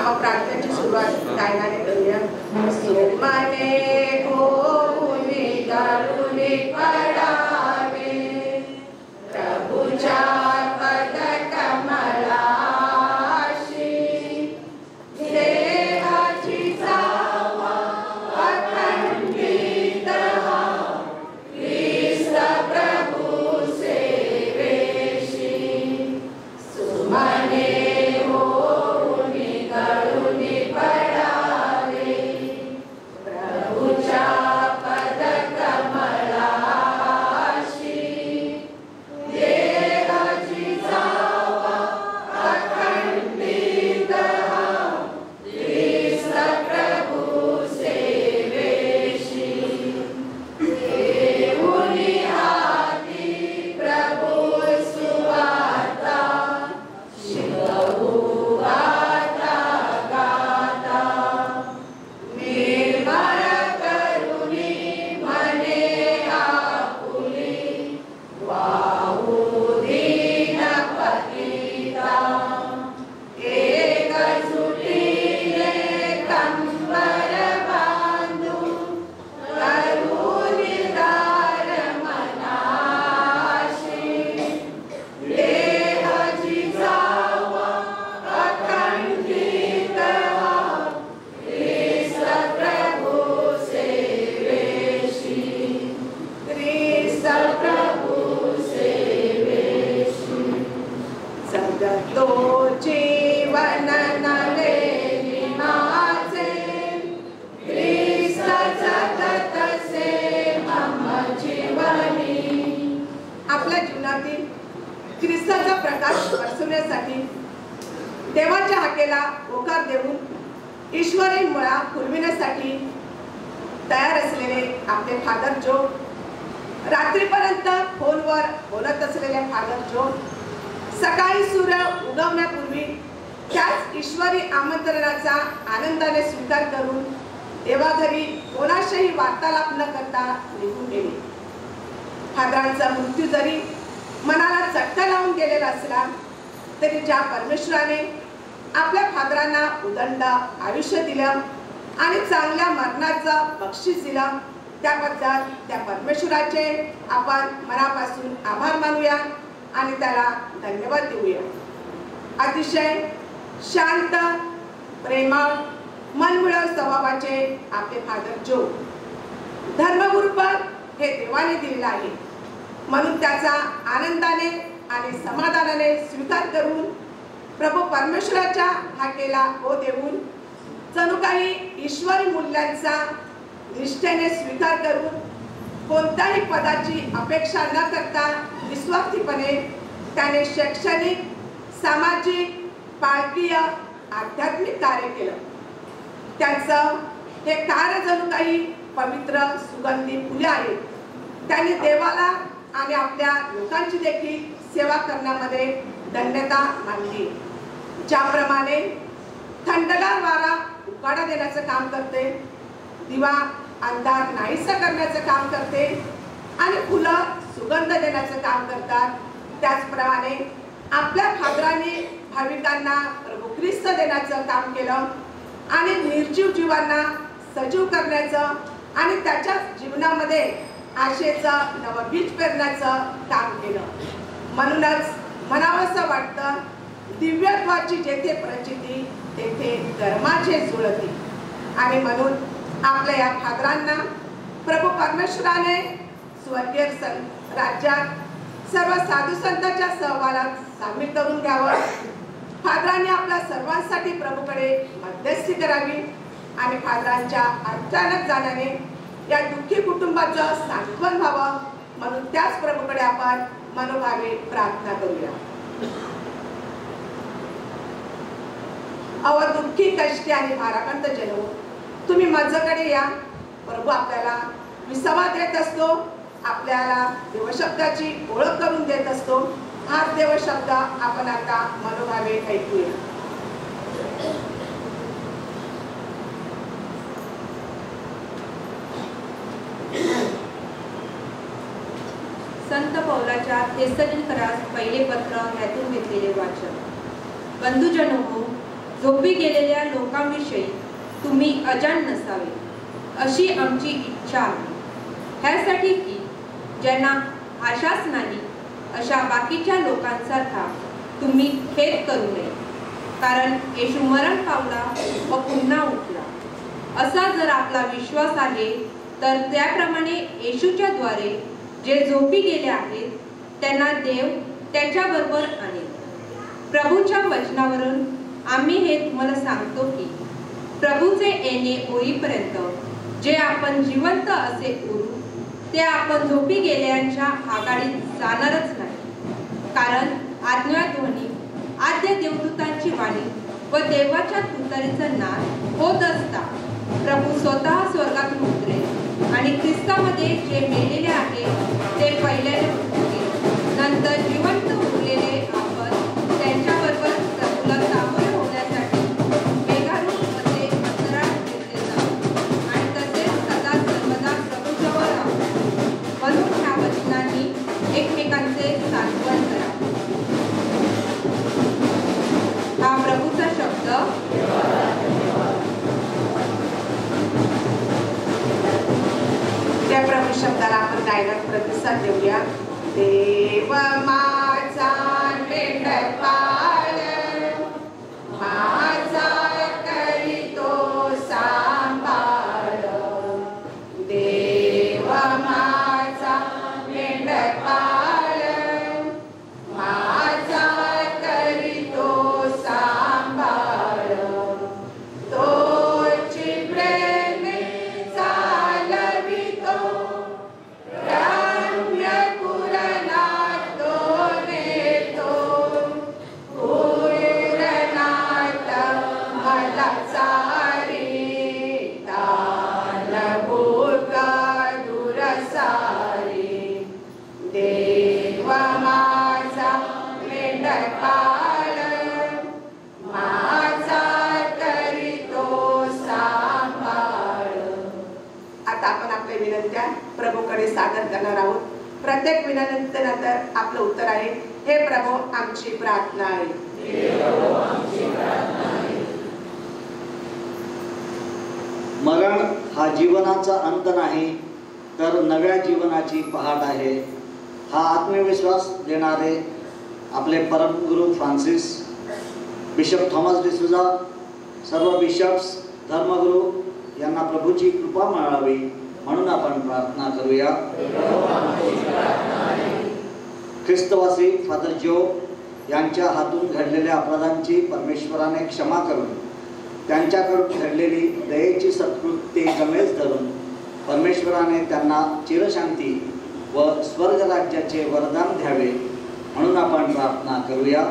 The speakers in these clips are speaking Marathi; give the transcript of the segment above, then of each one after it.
आपण प्रार्थनेची सुरुवात गायनाने करूया. सोमने होऊनी गळूनी पडावे प्रभूच्या पद कमलाशी, देहाची जावा अखंडित ख्रिस्त प्रभू सेवेशी. सुमने होऊनी गळूनी पडावे प्रभूच्या पद कमलाशी, देहाची जावा अखंडित ख्रिस्त प्रभू सेवेशी. घेऊनी हाती प्रभू सुवार्ता, शिकवू गाता गाता. निर्मळ करुणी मने आपुली, वाहू दीन पतिता. एकजुटीने कंबर बांधू करू निर्धार मनाशी, देहाची जावा अखंडित ख्रिस्त प्रभू सेवेशी. ख्रिस्त प्रभू सेवेशी. जगतो जीवन नले माझे, ख्रिस्त जगत से मम जीवनी. आपल्या जीवनातील ख्रिस्ताचा प्रकाश पसरवण्यासाठी देवाच्या हाकेला होकार देऊन ईश्वरी मुळा फुलविण्यासाठी तयार असलेले आपले फादर जो, रात्रीपर्यंत फोनवर बोलत असलेले फादर जो, सकाळी सूर्य उगवण्यापूर्वी त्याच ईश्वरी आमंत्रणाचा आनंदाने स्वीकार करून देवाघरी कोणाशीही वार्तालाप न करता निघून गेले. फादरांचा मृत्यू जरी मनाला चटका लावून गेलेला असला तरी ज्या परमेश्वराने आपल्या फादरांना उदंड आयुष्य दिलं आणि चांगल्या मरणाचं बक्षीस दिलं, त्याबद्दल त्या परमेश्वराचे आपण मनापासून आभार मानूया आणि त्याला धन्यवाद देऊया. अतिशय शांत, प्रेमळ, मनमिळावू स्वभावाचे आपले फादर जो, धर्मगुरुपद हे देवाने दिलेले आहे म्हणून त्याचा आनंदाने आणि समाधानाने स्वीकार करून प्रभू परमेश्वराच्या हाकेला हो देऊन जणू काही ईश्वरी मूल्यांचा निष्ठेने स्वीकार करून कोणत्याही पदाची अपेक्षा न करता निस्वार्थीपणे त्याने शैक्षणिक, सामाजिक, पालकीय, आध्यात्मिक कार्य केलं. त्याचं हे कार्य जणू काही पवित्र सुगंधी फुले आहेत. त्यांनी देवाला आणि आपल्या लोकांची देखील सेवा करण्यामध्ये धन्यता मानली. ज्याप्रमाणे थंडगार वारा उकाडा देण्याचं काम करते, दिवा अंधार नाहीसा करण्याचं काम करते आणि फुलं सुगंध देण्याचं काम करतात, त्याचप्रमाणे आपल्या फादराने भाविकांना प्रभू ख्रिस्त देण्याचं काम केलं आणि निर्जीव जीवांना सजीव करण्याचं आणि त्याच्या जीवनामध्ये आशेचं नवं बीज पेरण्याचं काम केलं. म्हणूनच म्हणावंसं वाटतं, दिव्यत्वाची जेथे प्रचिती तेथे धर्माचे जुळती. आणि म्हणून आपल्या या फादरांना प्रभू परमेश्वराने स्वर्गीय राज्यात सर्व साधू संतांच्या सहवालात सामील करून घ्यावं. फादरांनी आपल्या सर्वांसाठी प्रभूकडे मध्यस्थी करावी आणि फादरांच्या अचानक जाण्याने या दुःखी कुटुंबाचं सांत्वन व्हावं म्हणून त्याच प्रभूकडे आपण मनोभावे प्रार्थना करूया. अव दुःखी, कष्टी आणि भाराक्रांत जनो, तुम्ही माझ्याकडे या. प्रभू आपल्याला विसावा देत असतो, आपल्याला देवशब्दाची ओळख करून देत असतो. हा देवशब्द आपण आता मनोभावे ऐकूया. संत पौलाच्या थेसलोनिकरास पहिले पत्र यातून घेतलेले वाचन. बंधुजनो, झोपी गेलेल्या लोकांविषयी तुम्ही अजाण नसावे अशी आमची इच्छा आहे, ह्यासाठी की ज्यांना आशाच नाही अशा बाकीच्या लोकांसारखा तुम्ही खेद करू नये. कारण येशू मरण पावला व पुन्हा उठला असा जर आपला विश्वास आहे, तर त्याप्रमाणे येशूच्या द्वारे जे झोपी गेले आहेत त्यांना देव त्याच्याबरोबर आणेल. प्रभूच्या वचनावरून आम्ही हे तुम्हाला सांगतो की प्रभूचे येणे होईपर्यंत जे आपण जिवंत असे उरू ते आपण झोपी गेलेल्यांच्या आघाडीत जाणारच नाही. कारण आज्ञाध्वनी, आद्य देवदूतांची वाणी व देवाच्या तुतारीचं नाद होत असता प्रभू स्वतः स्वर्गातून उतरेल आणि ख्रिस्तामध्ये जे मेलेले आहेत ते पहिल्याने उठतील. नंतर जिवंत उरलेले आपण त्यांच्याबरोबर प्रभूला सामोरे होण्यासाठी मेघारूढ मध्ये अंतराळात घेतले जाऊ आणि तसेच सदा सर्वदा प्रभूजवळ राहू. म्हणून ह्या वचनांनी एकमेकांचे सांत्वन करा. हा प्रभूचा शब्द. त्या प्रभू शब्दाला आपण गायनात प्रतिसाद देऊया. देव माझा मेंढपाळ, माझा करीतो सांभाळ. देव माझा मेंढपाळ, माझा करीतो सांभाळ. तोची प्रेमे चालवितो, रम्य कुरणात तो नेतो. कुरणात मला चारी, तालभूत दूर सारी. देव माझा मेंढपाळ, माझा करीतो सांभाळ. आता आपण आपल्या विनंत्या प्रभूकडे सादर करणार आहोत. प्रत्येक विनंतीनंतर आपलं उत्तर आहे, हे प्रभू आमची प्रार्थना आहे. मरण हा जीवनाचा अंत नाही, तर नव्या जीवनाची पहाट आहे. हा आत्मविश्वास देणारे आपले परमगुरु फ्रान्सिस, बिशप थॉमस डिसूजा, सर्व बिशप्स, धर्मगुरू यांना प्रभूची कृपा मिळावी म्हणून आपण प्रार्थना करूया. ख्रिस्तवासी फादर जो यांच्या हातून घडलेल्या अपराधांची परमेश्वराने क्षमा करून त्यांच्याकडून घडलेली दयेची सत्कृती गमेज धरून परमेश्वराने त्यांना चिरशांती व स्वर्ग राज्याचे वरदान द्यावे म्हणून आपण प्रार्थना करूया.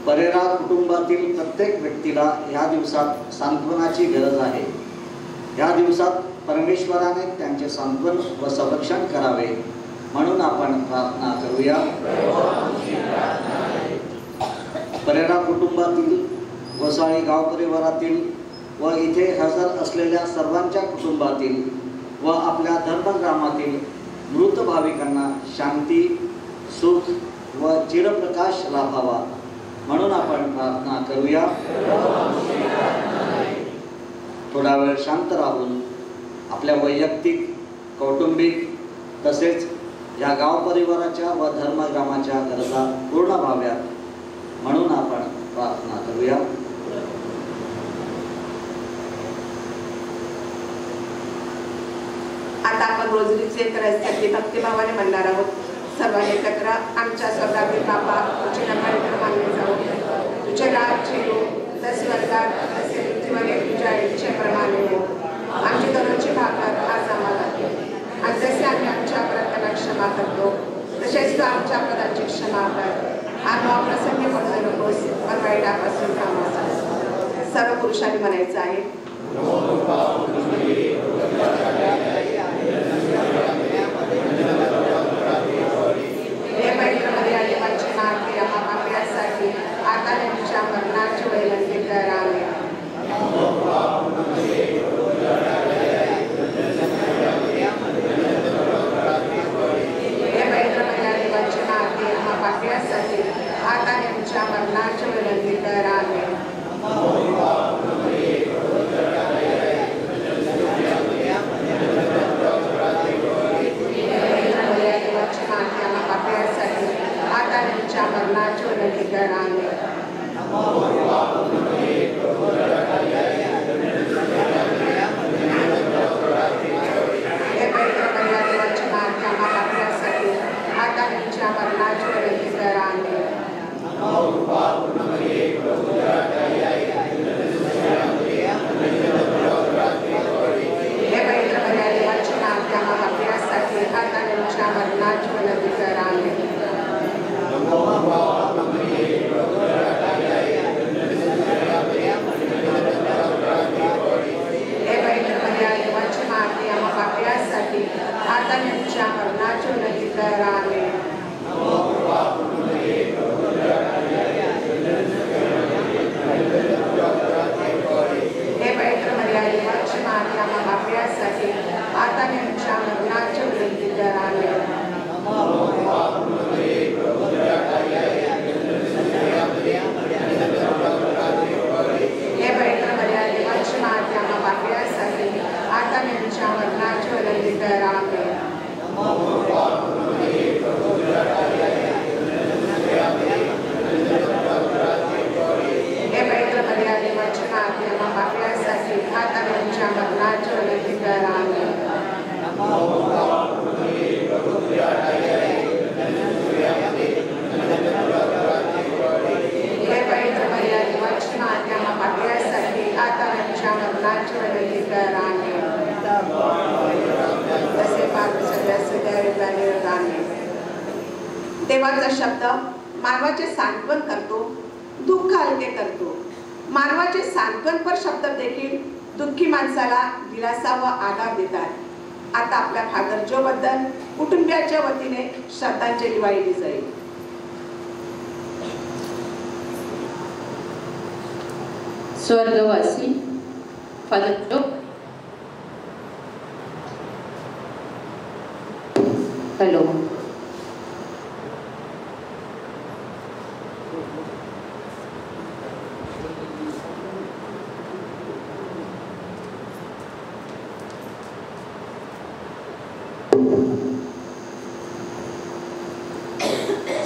परेरा कुटुंबातील प्रत्येक व्यक्तीला या दिवसात सांत्वनाची गरज आहे. या दिवसात परमेश्वराने त्यांचे सांत्वन व संरक्षण करावे म्हणून आपण प्रार्थना करूया. परेरा कुटुंबातील, गोसाळी गाव परिवारातील व इथे हजर असलेल्या सर्वांच्या कुटुंबातील व आपल्या धर्मग्रामातील मृत भाविकांना शांती, सुख व चिरप्रकाश लाभावा म्हणून आपण प्रार्थना करूया. थोडा वेळ शांत राहून आपल्या वैयक्तिक, कौटुंबिक तसेच या गाव परिवाराच्या व धर्मग्रामाच्या गरजा पूर्ण व्हाव्यात म्हणून आपण प्रार्थना करूया. आता आपण रोजरीचे क्रैस्ताची भक्तिभावाने म्हणणार आहोत. सर्वांनी एकत्र. आमच्या स्वर्गातील बाबा, तुझे नाम मानले जाऊ, तुझे राज्य येऊ, तसे स्वर्गात तसे पृथ्वीवर तुझ्या इच्छेप्रमाणे हो. आमची दररोजची भाकर आज आम्हाला दे आणि जसे आम्ही आमच्या अपराधांना क्षमा करतो तसेच तू आमच्या अपराधांची क्षमा कर. आम्हा प्रसंगी पडू नकोस, पण वाईटापासून थांबवा. सर्व पुरुषांनी म्हणायचं आहे. हे पवित्रमध्ये देवाचे नाते आपल्यासाठी आता त्यांच्या मरणाची विनंती करावी. हे पवित्रमध्ये देवाचे नाते आपल्यासाठी आता त्यांच्या मरणाची नाचवणे कराने तसे पात्र सगळ्याचे द्यावे दाने. देवाचा शब्द मानवाचे सांत्वन करतो, दुःख हलके करतो. मानवाचे सांत्वनपर शब्द देखील दुःखी माणसाला दिलासा व आधार देतात. आता आपल्या फादर जो बद्दल कुटुंबियाच्या वतीने श्रद्धांजली वाहिली जाईल. स्वर्गवासी फादर जो, हॅलो.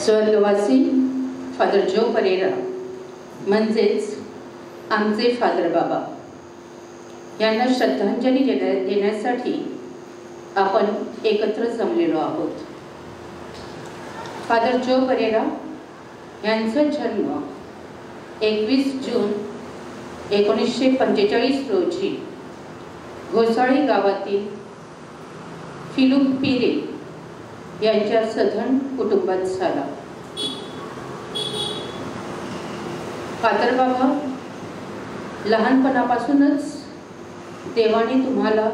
स्वर्गवासी फादर जो परेरा म्हणजेच आमचे फादर बाबा यांना श्रद्धांजली देण्यासाठी आपण एकत्र जमलेलो आहोत. फादर जो परेरा यांचा जन्म 21 जून 1945 रोजी घोसाळी गावातील फिलूप पिरे यांच्या सधन कुटुंबात झाला. फादर बाबा लहानपणापासूनच देवाने तुम्हाला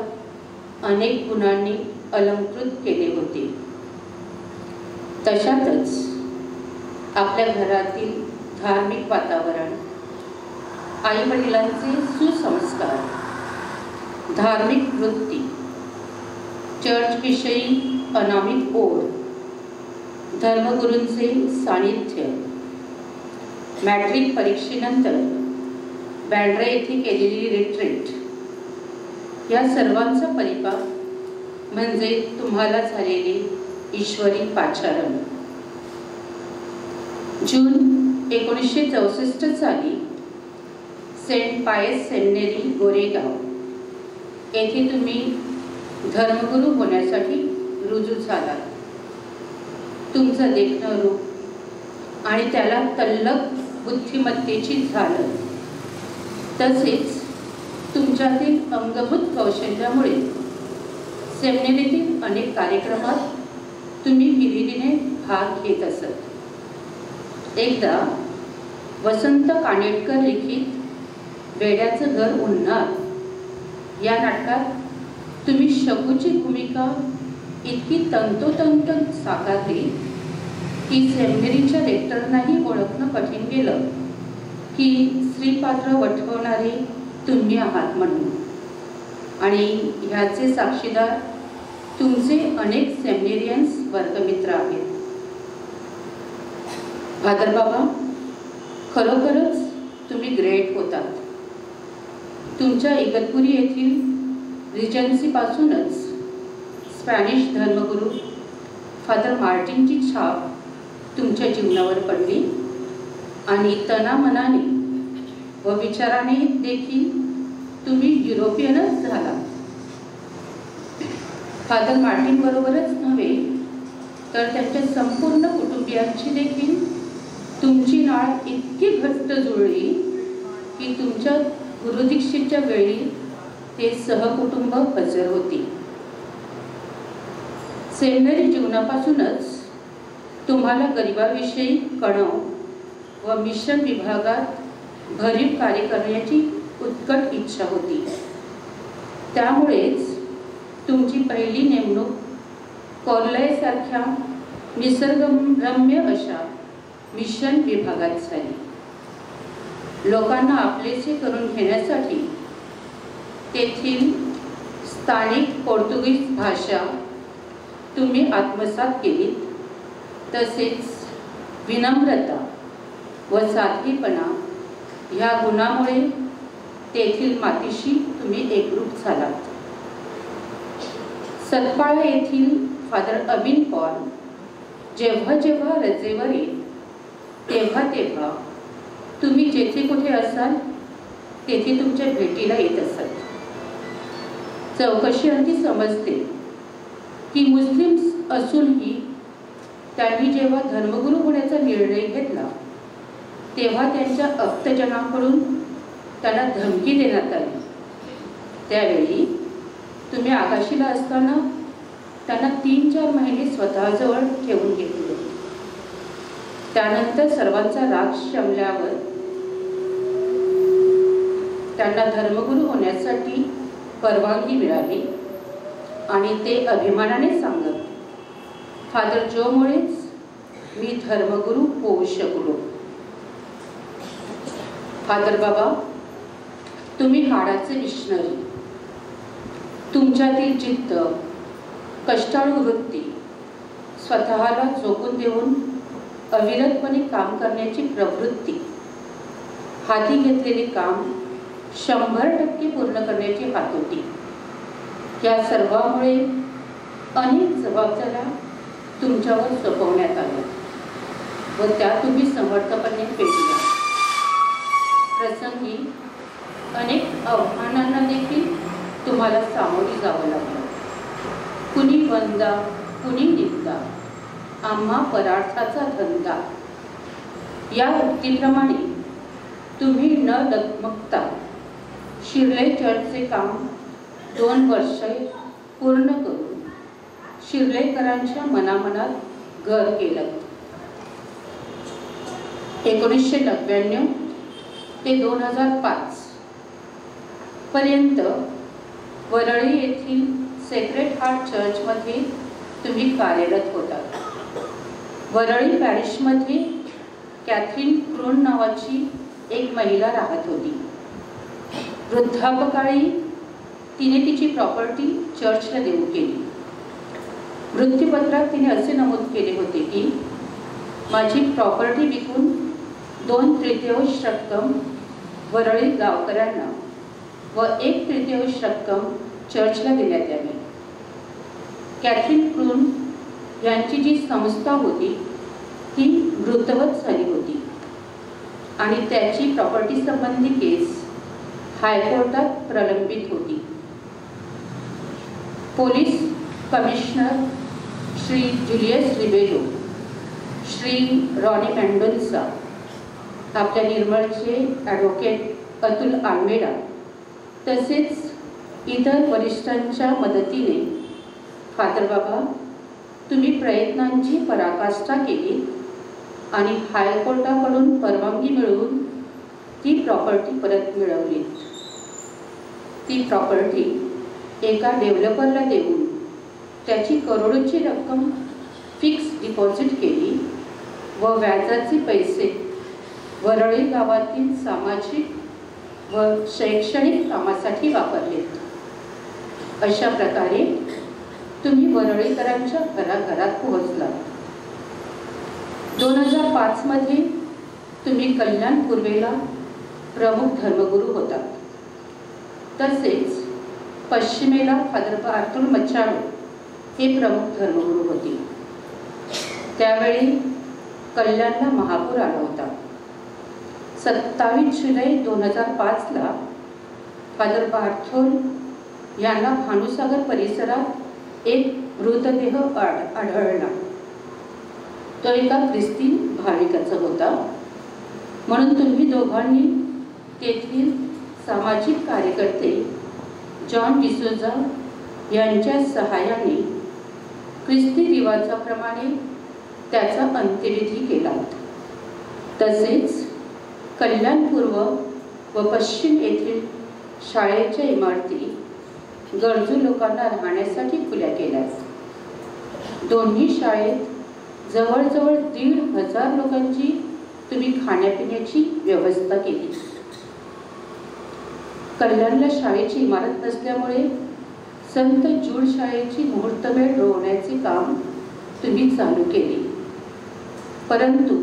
अनेक गुणांनी अलंकृत केले होते. तशातच आपल्या घरातील धार्मिक वातावरण, आई वडिलांचे सुसंस्कार, धार्मिक वृत्ती, चर्चविषयी अनामिक ओढ, धर्मगुरूंचे सानिध्य, मॅट्रिक परीक्षेनंतर बँड्रा येथे केलेली रिट्रीट या सर्वांचा परिपाक म्हणजे तुम्हाला झालेले ईश्वरी पाचारण. जून 1964 साली सेंट पायस सेमिनरी गोरेगाव येथे तुम्ही धर्मगुरू होण्यासाठी रुजू झालात. तुमचं देखणं रूप आणि त्याला तल्लख बुद्धिमत्तेची झालं तसेच तुमच्यातील अंगभूत कौशल्यामुळे सेमिनरीतील अनेक कार्यक्रमात तुम्ही विविधीने भाग घेत असत. एकदा वसंत कानेटकर लिखित वेड्याचं घर उन्हात या नाटकात तुम्ही शकूची भूमिका इतकी तंतोतंत साकारली की सेमिनरीच्या रेक्टरनाही ओळखणं कठीण गेलं की स्त्रीपात्र वठवणारे तुम्ही आहात म्हणून. आणि ह्याचे साक्षीदार तुमचे अनेक सेमिनेरियन्स वर्गमित्र आहेत. फादर बाबा, खरोखरच तुम्ही ग्रेट होतात. तुमच्या इगतपुरी येथील रिजन्सीपासूनच स्पॅनिश धर्मगुरू फादर मार्टिनची छाप तुमच्या जीवनावर पडली आणि तनामनाने व विचाराने देखील तुम्ही युरोपियनच झाला. फादर मार्टिन बरोबरच नव्हे तर त्यांच्या संपूर्ण कुटुंबियांची देखील तुमची नाळ इतकी घट्ट जुळली की तुमच्या गुरुदीक्षेच्या वेळी ते सहकुटुंब हजर होती. सेमिनरी जीवनापासूनच तुम्हाला गरिबाविषयी कणव व मिशन विभागात भरीव कार्य करण्याची उत्कट इच्छा होती. त्यामुळेच तुमची पहिली नेमणूक कॉर्लयसारख्या निसर्गरम्य अशा मिशन विभागात झाली. लोकांना आपलेसे करून घेण्यासाठी तेथील स्थानिक पोर्तुगीज भाषा तुम्ही आत्मसात केलीत. तसेच विनम्रता व साधीपणा ह्या गुणामुळे तेथील मातीशी तुम्ही एकरूप झालात. सतपाळा येथील फादर अबिन पॉल जेव्हा जेव्हा रजेवर येईल तेव्हा तुम्ही जेथे कुठे असाल तेथे तुमच्या भेटीला येत असत. चौकशी अंती समजते की मुस्लिम्स असूनही त्यांनी जेव्हा धर्मगुरू होण्याचा निर्णय घेतला तेव्हा त्यांच्या आप्तजनांकडून त्यांना धमकी देण्यात आली त्यावेळी तुम्ही आकाशीला असताना त्यांना 3-4 महिने स्वतःजवळ ठेवून घेतले. त्यानंतर सर्वांचा राग शमल्यावर त्यांना धर्मगुरू होण्यासाठी परवानगी मिळाली आणि ते अभिमानाने सांगत, फादर जोमुळेच मी धर्मगुरू होऊ शकलो. फादर बाबा, तुम्ही हाडाचे मिशनरी. तुमच्यातील जिद्द, कष्टाळू वृत्ती, स्वतःला झोकून देऊन अविरतपणे काम करण्याची प्रवृत्ती, हाती घेतलेले काम 100% पूर्ण करण्याची हातोटी, या सर्वामुळे अनेक जबाबदाऱ्या तुमच्यावर सोपवण्यात आल्या व त्या तुम्ही समर्थपणे पेलल्या. प्रसंगी अनेक आव्हानांना देखील तुम्हाला सामोरे जावं लागलं. कुणी वंदा, कुणी निंदा, आम्हा परार्थाचा धंदा, या उक्तीप्रमाणे तुम्ही न डगमगता शिर्ले चर्चचे काम 2 वर्षे पूर्ण करून शिर्लेकरांच्या मनामनात घर केलं. 1999 ते 2005 पर्यंत वरळी येथील सेक्रेड हार्ट चर्चमध्ये तुम्ही कार्यरत होता. वरळी पॅरिशमध्ये कॅथरीन क्रून नावाची एक महिला राहत होती. वृद्धापकाळी तिने तिची प्रॉपर्टी चर्चला देऊ केली. मृत्यूपत्रात तिने असे नमूद केले होते की माझी प्रॉपर्टी विकून 2/3 रक्कम वरळी गावकऱ्यांना व 1/3 रक्कम चर्चला देण्यात यावी. कॅथरीन क्रून यांची जी संस्था होती ती मृतवत झाली होती आणि त्याची प्रॉपर्टी संबंधी केस हायकोर्टात प्रलंबित होती. Police commissioner Shri Julius Rebello, Shri Ronnie Mendonca, आपल्या निर्मळचे ॲडव्होकेट अतुल आल्मेडा तसेच इतर वरिष्ठांच्या मदतीने फादर बाबा तुम्ही प्रयत्नांची पराकाष्ठा केली आणि हायकोर्टाकडून परवानगी मिळवून ती प्रॉपर्टी परत मिळवली. ती प्रॉपर्टी एका डेव्हलपरला देऊन त्याची करोडोची रक्कम फिक्स डिपॉझिट केली व व्याजाचे पैसे वरळी गावातील सामाजिक व शैक्षणिक कामासाठी वापरले. अशा प्रकारे तुम्ही वरळीकरांच्या घराघरात पोहोचला. 2005 मध्ये तुम्ही कल्याण पूर्वेला प्रमुख धर्मगुरू होता. तसेच पश्चिमेला फादर आर्थुर मचाडो हे प्रमुख धर्मगुरू होते. त्यावेळी कल्याणला महापूर आला होता. 27 जुलै 2005ला फादर बार्थोल यांना भानुसागर परिसरात एक मृतदेह आढळला. तो एका ख्रिस्ती भाविकाचा होता. म्हणून तुम्ही दोघांनी तेथील सामाजिक कार्यकर्ते जॉन डिसोजा यांच्या सहाय्याने ख्रिस्ती रिवाजाप्रमाणे त्याचा अंत्यविधी केला. तसेच कल्याण पूर्व व पश्चिम येथील शाळेच्या इमारती गरजू लोकांना राहण्यासाठी खुल्या केल्या. दोन्ही शाळेत जवळजवळ 1,500 लोकांची तुम्ही खाण्यापिण्याची व्यवस्था केली. कल्याणला शाळेची इमारत नसल्यामुळे संत जूड शाळेची मुहूर्तमेढ रोवण्याचे काम तुम्ही चालू केले. परंतु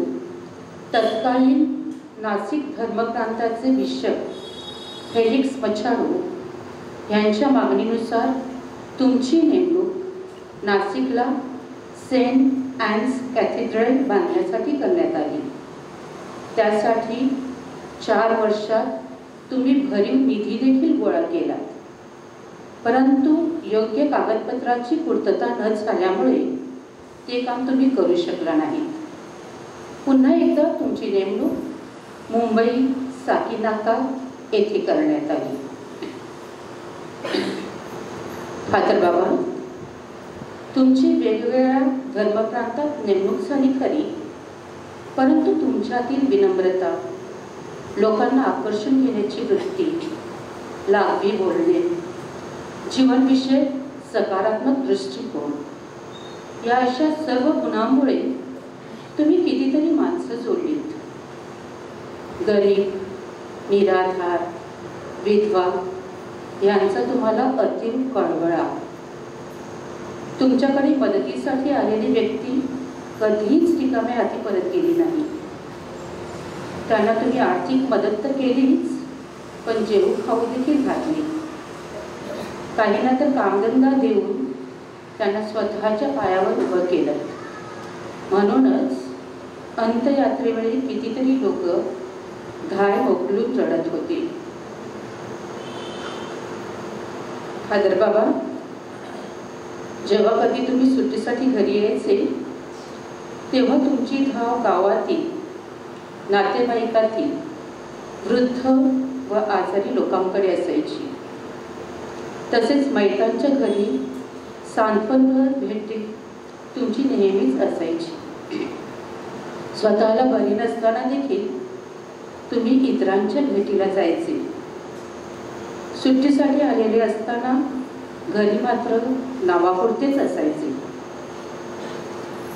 तत्कालीन नाशिक धर्मप्रांताचे बिशप फेलिक्स मचाडो यांच्या मागणीनुसार तुमची नेमणूक नाशिकला सेंट ॲन्स कॅथेड्रल बांधण्यासाठी करण्यात आली. त्यासाठी 4 वर्षात तुम्ही भरीव निधी देखील गोळा केला. परंतु योग्य कागदपत्राची पूर्तता न झाल्यामुळे ते काम तुम्ही करू शकला नाही. पुन्हा एकदा तुमची नेमणूक मुंबई साकीनाका येथे करण्यात आली. फादर बाबा, तुमची वेगवेगळ्या धर्मप्रांतात नेमणूक झाली खरी, परंतु तुमच्यातील विनम्रता, लोकांना आकर्षून घेण्याची वृत्ती, लागवी बोलणे, जीवनविषयक सकारात्मक दृष्टिकोन या अशा सर्व गुणांमुळे तुम्ही कितीतरी माणसं जोडलीत. गरीब, निराधार, विधवा यांचा तुम्हाला अतीव कळवळा. तुमच्याकडे मदतीसाठी आलेली व्यक्ती कधीच रिकाम्या हाती परत गेली नाही. त्यांना तुम्ही आर्थिक मदत तर केलीच, पण जेवू खाऊ देखील घातली. काहींना तर कामधंदा देऊन त्यांना स्वतःच्या पायावर उभं केलं. म्हणूनच अंत्ययात्रेवेळी कितीतरी लोक घाय मोकलून रडत होते. फादर बाबा, जेव्हा कधी तुम्ही सुट्टीसाठी घरी यायचे तेव्हा तुमची धाव गावातील, नातेवाईकातील वृद्ध व आजारी लोकांकडे असायची. तसेच मैतांच्या घरी सांत्वनपर भेटी तुमची नेहमीच असायची. स्वतःला बरी नसताना देखील तुम्ही इतरांच्या भेटीला जायचे. सुट्टीसाठी आलेले असताना घरी मात्र नावापुरतेच असायचे.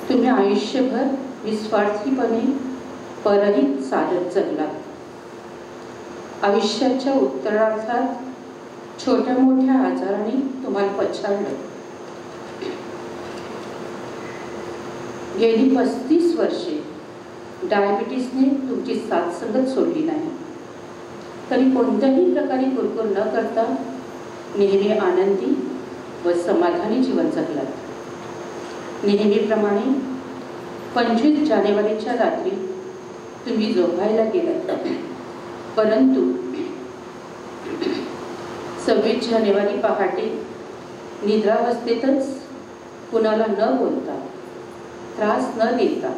तुम्ही आयुष्यभर निस्वार्थीपणे परहित साधत जगलात. आयुष्याच्या उत्तरार्थात छोट्या मोठ्या आजाराने तुम्हाला पछाडलं. गेली 35 वर्षे डायबिटीसने तुमची साथ संगत सोडली नाही. तरी कोणत्याही प्रकारे कुरकुर न करता नेहमी आनंदी व समाधानी जीवन जगलात. नेहमीप्रमाणे 25 जानेवारीच्या रात्री तुम्ही झोपायला गेलात, परंतु 26 जानेवारी पहाटे निद्रावस्थेतच कुणाला न बोलता, त्रास न देता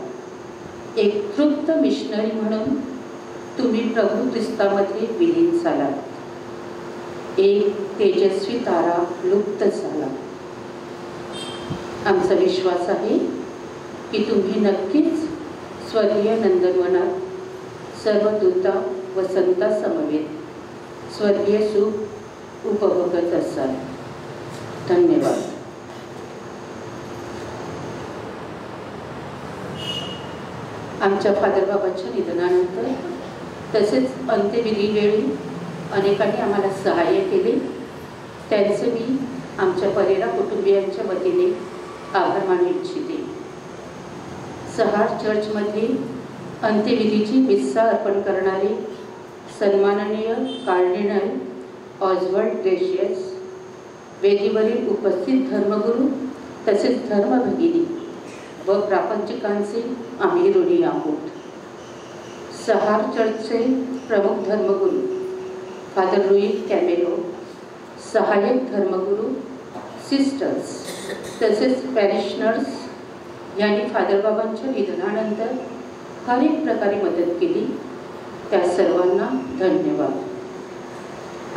एक तृप्त मिशनरी म्हणून तुम्ही प्रभू ख्रिस्तामध्ये विलीन झालात. एक तेजस्वी तारा लुप्त झाला. आमचा विश्वास आहे की तुम्ही नक्कीच स्वर्गीय नंदनवनात सर्व दूता व संता समवेत स्वर्गीय सुख उपभोगत असाल. धन्यवाद. आमच्या फादर बाबांच्या निधनानंतर तसेच अंत्यविधीवेळी अनेकांनी आम्हाला सहाय्य केले. त्यांचे मी आमच्या परेरा कुटुंबियांच्या वतीने आभार मानू इच्छिते. सहार चर्चमध्ये अंत्यविधीची मिस्सा अर्पण करणारे सन्माननीय कार्डिनल ऑजवर्ड ग्रेशियस, वेदीवरील उपस्थित धर्मगुरू तसेच धर्मभगिनी व प्रापंचिकांचे आम्ही ऋणी आहोत. सहार चर्चचे प्रमुख धर्मगुरू फादर लुई कॅमेलो, सहाय्यक धर्मगुरू, सिस्टर्स तसेच पॅरिशनर्स यांनी फादर बाबांच्या निधनानंतर हर एक प्रकारे मदत केली. त्या सर्वांना धन्यवाद.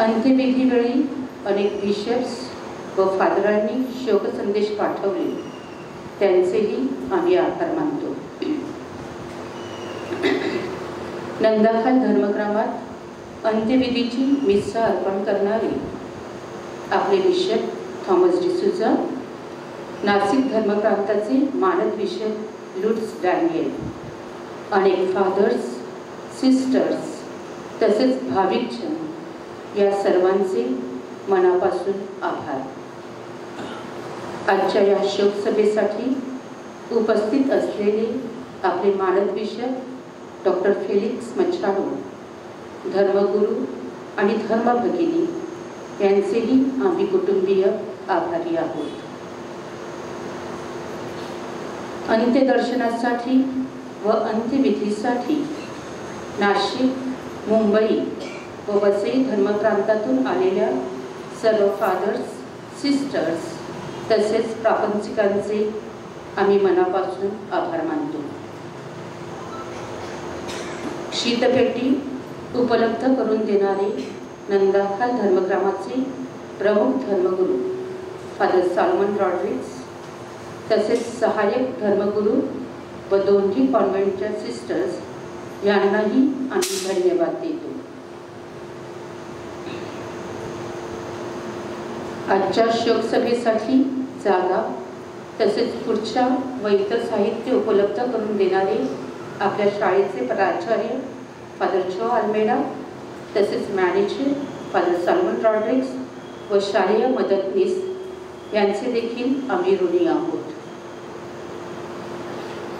अंत्यविधीवेळी अनेक बिशप्स व फादरांनी शोकसंदेश पाठवले. त्यांचेही आम्ही आभार मानतो. नंदाखाल धर्मग्रामात अंत्यविधीची मिस्सा अर्पण करणारे आपले बिशप थॉमस डिसूजा, नाशिक धर्मप्रांताचे मानद बिशप लुट्स डॅनियल, अनेक फादर्स, सिस्टर्स तसेच भाविकजन या सर्वांचे मनापासून आभार. आजच्या या शोकसभेसाठी उपस्थित असलेले आपले मानद बिशप डॉक्टर फेलिक्स मच्छाडो, धर्मगुरू आणि धर्मभगिनी यांचेही आम्ही कुटुंबीय आभारी आहोत. अंत्यदर्शनासाठी व अंत्यविधीसाठी नाशिक, मुंबई व वसई धर्मप्रांतातून आलेल्या सर्व फादर्स, सिस्टर्स तसेच प्रापंचिकांचे आम्ही मनापासून आभार मानतो. शीतपेटी उपलब्ध करून देणारे नंदाखाल धर्मग्रामाचे प्रमुख धर्मगुरू फादर सॉलोमन रॉड्रिग्स, तसेच सहाय्यक धर्मगुरू व दोन्ही कॉन्व्हेंटच्या सिस्टर्स यांनाही आम्ही धन्यवाद देतो. आजच्या शोकसभेसाठी जागा तसेच खुर्च्या व इतर साहित्य उपलब्ध करून देणारे आपल्या शाळेचे प्राचार्य फादर जो अल्मेडा, तसेच मॅनेजर फादर सॉलोमन रॉड्रिग्स व शालेय मदतनीस यांचे देखील आम्ही ऋणी आहोत.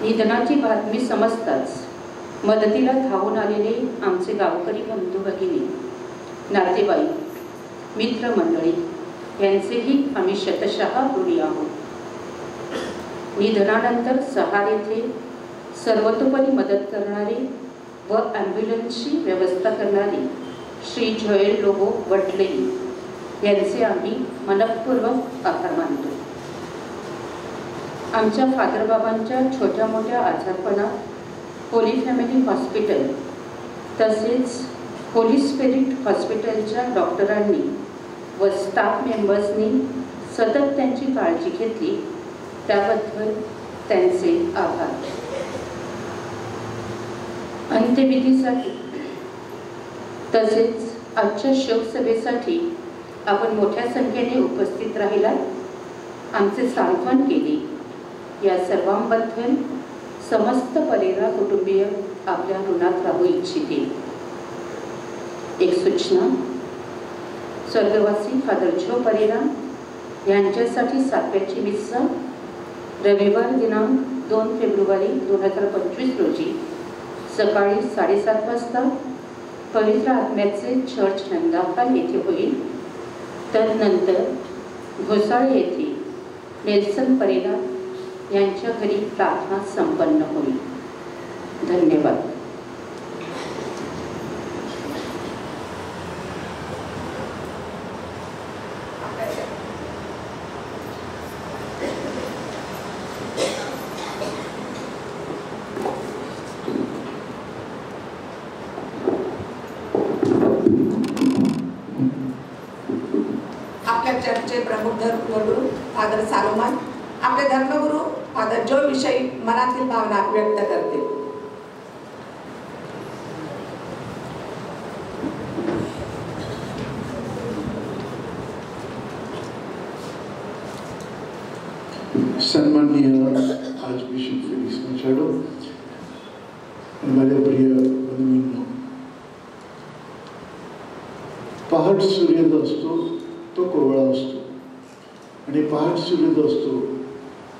निधनाची बातमी समजताच मदतीला धावून आलेले आमचे गावकरी बंधू भगिनी, नातेवाईक, मित्रमंडळी यांचेही आम्ही शतशः ऋणी आहोत. निधनानंतर सहार येथे सर्वतोपरी मदत करणारे व ॲम्ब्युलन्सची व्यवस्था करणारे श्री जोएल लोबो वटले यांचे आम्ही मनपूर्वक आभार मानतो. आमच्या फादरबाबांच्या छोट्या मोठ्या आजारपणात होली फॅमिली हॉस्पिटल तसेच होली स्पिरिट हॉस्पिटलच्या डॉक्टरांनी व स्टाफ मेंबर्सनी सतत त्यांची काळजी घेतली, त्याबद्दल त्यांचे आभार. अंत्यविधीसाठी तसेच आजच्या शोकसभेसाठी आपण मोठ्या संख्येने उपस्थित राहिलात, आमचे सांत्वन केले, या सर्वांबद्दल समस्त परेरा कुटुंबीय आपल्या ऋणात राहू इच्छिते. एक सूचना, स्वर्गवासी फादर जो परेरा यांच्यासाठी सातव्याची मिस्सा रविवार दिनांक 2 फेब्रुवारी 2025 रोजी सकाळी 7:30 वाजता पवित्र आत्म्याचे चर्च नंदाफाल येथे होईल. तदनंतर घोसाळे येथे नेल्सन परेरा यांच्या घरी प्रार्थना संपन्न होईल. धन्यवाद. आपल्या चर्चचे प्रमुख धर्मगुरू फादर सॉलोमन आपले धर्मगुरू फादर जो विषयी मनातील भावना व्यक्त करतील. सन्माननीय आर्चबिशप फेलिक्स मचाडो, माझ्या प्रिय बंधूंनो, पहाट सूर्य जो असतो तो कोवळा असतो आणि पहाट सूर्य जो असतो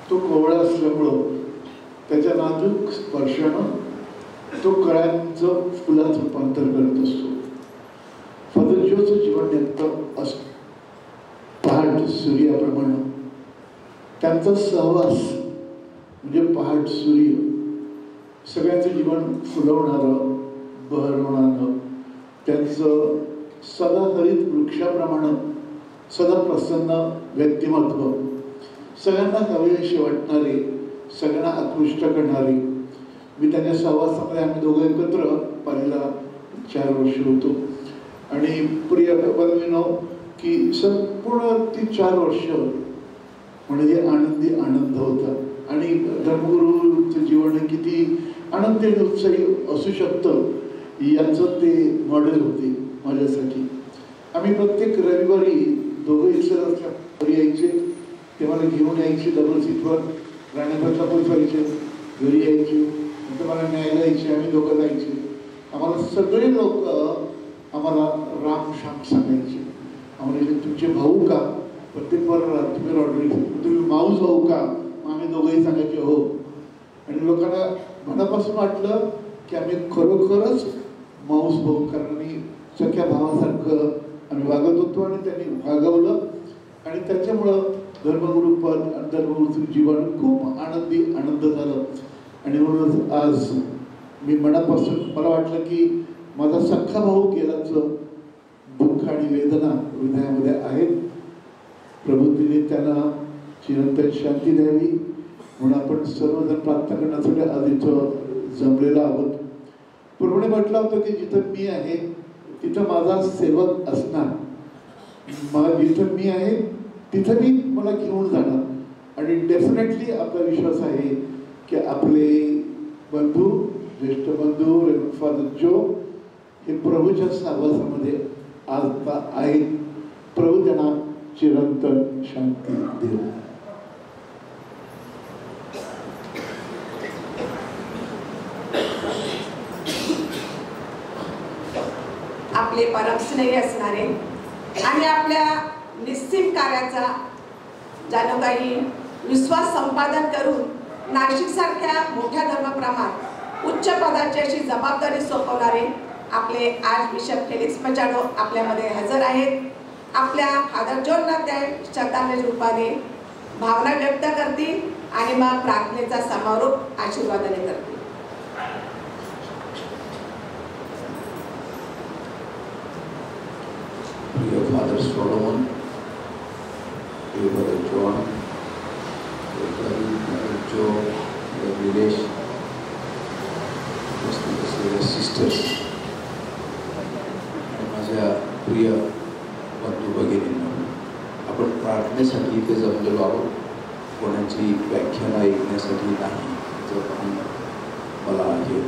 तो कोवळा असल्यामुळं त्याच्या नाजूक स्पर्शानं तो कळ्यांचं फुलात रूपांतर करत असतो. फादर जोचं जीवन नेमकं असतं पहाट सूर्याप्रमाणे. त्यांचा सहवास म्हणजे पहाट सूर्य सगळ्यांचं जीवन फुलवणारं, बहरवणारं, त्यांचं सदाहरित वृक्षाप्रमाणे सदा प्रसन्न व्यक्तिमत्व, सगळ्यांना हवेशी वाटणारे, सगळ्यांना आकृष्ट करणारे. मी त्यांच्या सहवासामध्ये आम्ही दोघं एकत्र पहिला 4 वर्ष होतो आणि प्रिय बंधूंनो की संपूर्ण ती 4 वर्ष म्हणजे आनंदी आनंद होता. आणि धर्मगुरूचं जीवन किती आनंदी आणि उत्साही असू शकतं याचं ते मॉडेल होते माझ्यासाठी. आम्ही प्रत्येक रविवारी दोघं इच्छा घरी यायचे, ते मला घेऊन यायचे डबल सीटवर, राणेपतला पोचवायचे, घरी यायचे, नंतर मला न्यायला यायचे, आम्ही दोघं जायचे. आम्हाला सगळे लोक आम्हाला राम श्याम सांगायचे. आम्हाला तुमचे भाऊ का? प्रत्येक वर तुम्ही रॉड्रिग्स, तुम्ही माऊस भाऊ का? मग आम्ही दोघंही सांगायचे हो. आणि लोकांना मनापासून वाटलं की आम्ही खरोखरच माऊस भाऊ, कारण आम्ही सख्या भावासारखं आम्ही वागत होतो आणि त्यांनी वागवलं आणि त्याच्यामुळं धर्मगुरुपद आणि धर्मगुरूचं जीवन खूप आनंदी आनंद झालं. आणि म्हणूनच आज मी मनापासून मला वाटलं की माझा सख्खा भाऊ गेल्याचं दुःख आणि वेदना हृदयामध्ये आहेत. प्रभूतीने त्यांना चिरंतन शांती द्यावी म्हणून आपण सर्वजण प्रार्थना करण्यासाठी आज इथं जमलेलो आहोत. पूर्वी म्हटलं होतं की जिथं मी आहे तिथं माझा सेवक असणार. जिथं मी आहे तिथं मी मला घेऊन जाणार आणि डेफिनेटली आपला विश्वास आहे की आपले बंधू, ज्येष्ठ बंधू फादर जो हे प्रभूच्या सहवासामध्ये आता आहेत. प्रभू त्यांना चिरंतन शांती देव. आपले परमस्नेही असणारे आणि आपल्या निस्सीम कार्याचा ज्यानं काही विश्वास संपादन करून नाशिक सारख्या मोठ्या धर्मप्रमाणात उच्च पदाची अशी जबाबदारी सोपवणारे आपले आर्च बिशप फेलिक्स मचाडो आपल्यामध्ये हजर आहेत. आपल्या फादर जॉनला त्या श्रद्धांजली रूपाने भावना व्यक्त करतील आणि मग प्रार्थनेचा समारोप आशीर्वादाने करतील. Father Solomon, Brother John, Brother Joe, Brother Nilesh, sisters, माझ्या प्रिय बंधू भगिनींनो, आपण प्रार्थनेसाठी इथे जमलेलो आहोत. कोणाची व्याख्यान ऐकण्यासाठी नाही. जर मला आहे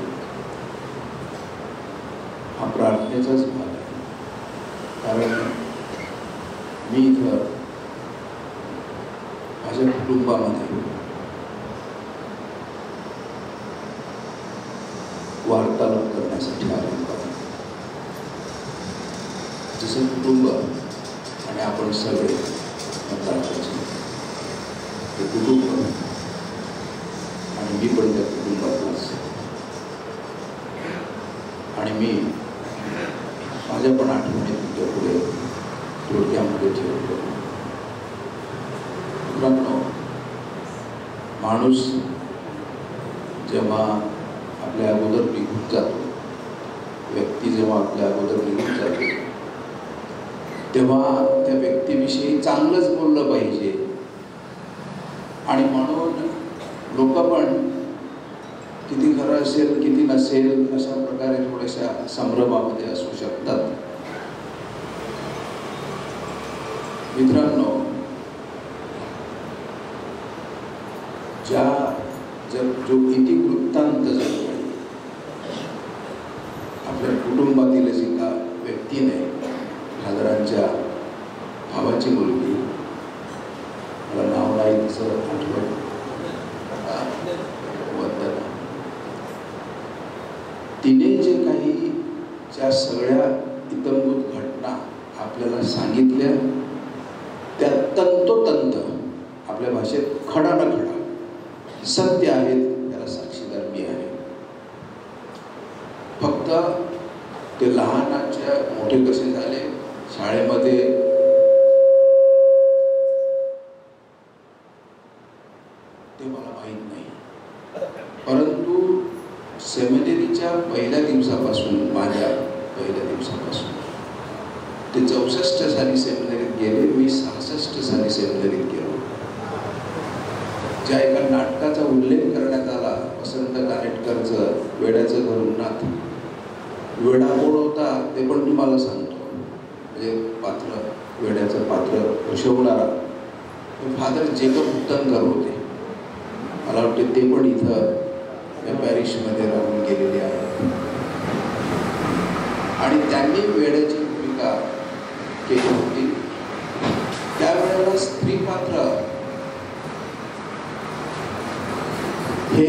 हा प्रार्थनेचाच भाग आहे. कारण मी इथं माझ्या कुटुंबामध्ये वार्तालाप करण्यासाठी आलेलो आहे. जसं कुटुंब आणि आपण सगळे म्हणतात ते कुटुंब आणि मी पण त्या कुटुंबातलाच आणि मी माझ्या पण आठवणी तुमच्या पुढे थोडक्यामध्ये ठेवतो. मित्रांनो, माणूस जेव्हा आपल्या अगोदर निघून जातो, व्यक्ती जेव्हा आपल्या अगोदर निघून जाते, तेव्हा त्या व्यक्तीविषयी चांगलंच बोललं पाहिजे. आणि म्हणून लोक पण किती खरं असेल किती नसेल अशा प्रकारे थोड्याशा संभ्रमामध्ये असू शकतात. मित्रांनो, जो इतिवृत्तांत जो आहे आपल्या कुटुंबातील एका व्यक्तीने फादरांच्या भावाची मुलगी, मला नाव नाही तिचं आठवण, वंदना, तिने जे काही ज्या सगळ्या इतंभूत घटना आपल्याला सांगितल्या त्या तंतोतंत आपल्या भाषेत खडा न खडा सत्य आहेत. त्याला साक्षीदार मी आहे. फक्त ते लहानाच्या मोठे कसे झाले शाळेमध्ये ते मला माहीत नाही. परंतु सेमिनरीच्या पहिल्या दिवसापासून, माझ्या पहिल्या दिवसापासून ते 64 साली सेमिनरीत गेले. मी 66 साली सेमिनरीत गेलो. ज्या एका नाटकाचा उल्लेख करण्यात आला, वसंत कानेटकरचं वेड्याचं घर उन्हात, वेडा कोण होता ते पण तुम्हाला सांगतो. म्हणजे पात्र, वेड्याचं पात्र भूषवणारा फादर जेकब उत्तनकर होते. मला वाटते ते पण इथं या पॅरिशमध्ये राहून गेलेले आहेत. आणि त्यांनी वेड्याची भूमिका केली होती. त्यावेळेला स्त्री पात्र हे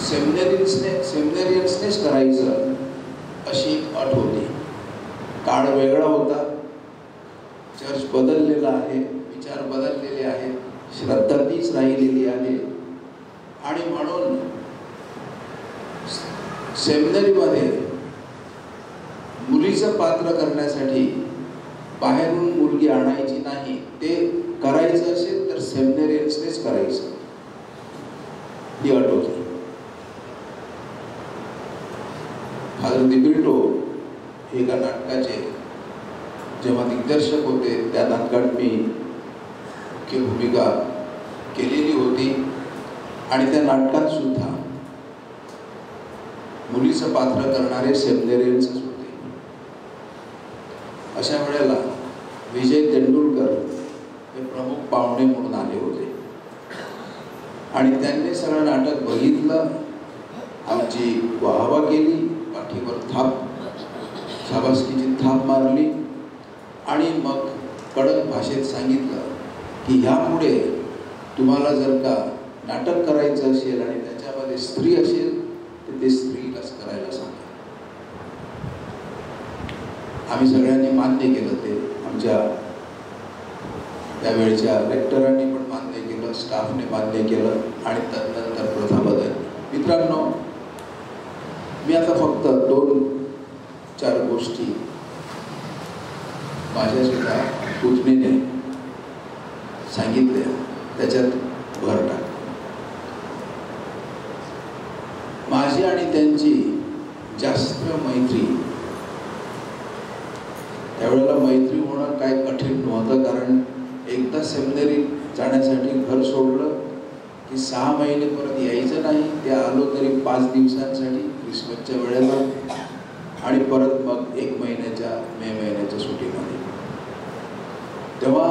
सेमिनरियन्सनेच करायचं अशी अट होती. काळ वेगळा होता, चर्च बदललेला आहे, विचार बदललेले आहेत, श्रद्धा तीच राहिलेली आहे. आणि म्हणून सेमिनरीमध्ये मुलीचं पात्र करण्यासाठी बाहेरून मुलगी आणायची नाही. ते करायचं असेल तर सेमिनरियन्सनेच करायचं, ही अट होती. फादर दिब्रिटो हे एका नाटकाचे जेव्हा दिग्दर्शक होते, त्या नाटकात मी मुख्य भूमिका केलेली होती. आणि त्या नाटकात सुद्धा मुलीचं पात्र करणारे सेमिनरियन्सच होते. अशा वेळेला विजय तेंडुलकर हे प्रमुख पाहुणे म्हणून आले होते आणि त्यांनी सगळं नाटक बघितलं, आमची वाहवा केली, पाठीवर शाबासकीची थाप मारली आणि मग कडक भाषेत सांगितलं की ह्यापुढे तुम्हाला जर का नाटक करायचं असेल आणि त्याच्यामध्ये स्त्री असेल तर ते स्त्रीलाच करायला सांगा. आम्ही सगळ्यांनी मान्य केलं, ते आमच्या त्यावेळच्या लेक्चरांनी पण मान्य केलं, स्टाफने मान्य केलं आणि तदनंतर प्रथा बदलली. मित्रांनो, मी आता फक्त 2-4 गोष्टी माझ्या सुद्धा पुतणीने सांगितल्या त्याच्यात भर टाक. माझी आणि त्यांची जास्त मैत्री, त्यावेळेला मैत्री होणं काय कठीण नव्हतं, कारण एकदा सेमिनरी जाण्यासाठी घर सोडलं की 6 महिने परत यायचं नाही. ते आलो तरी 5 दिवसांसाठी क्रिसमसच्या वेळेला आणि परत मग मे महिन्याच्या सुट्टीमध्ये. तेव्हा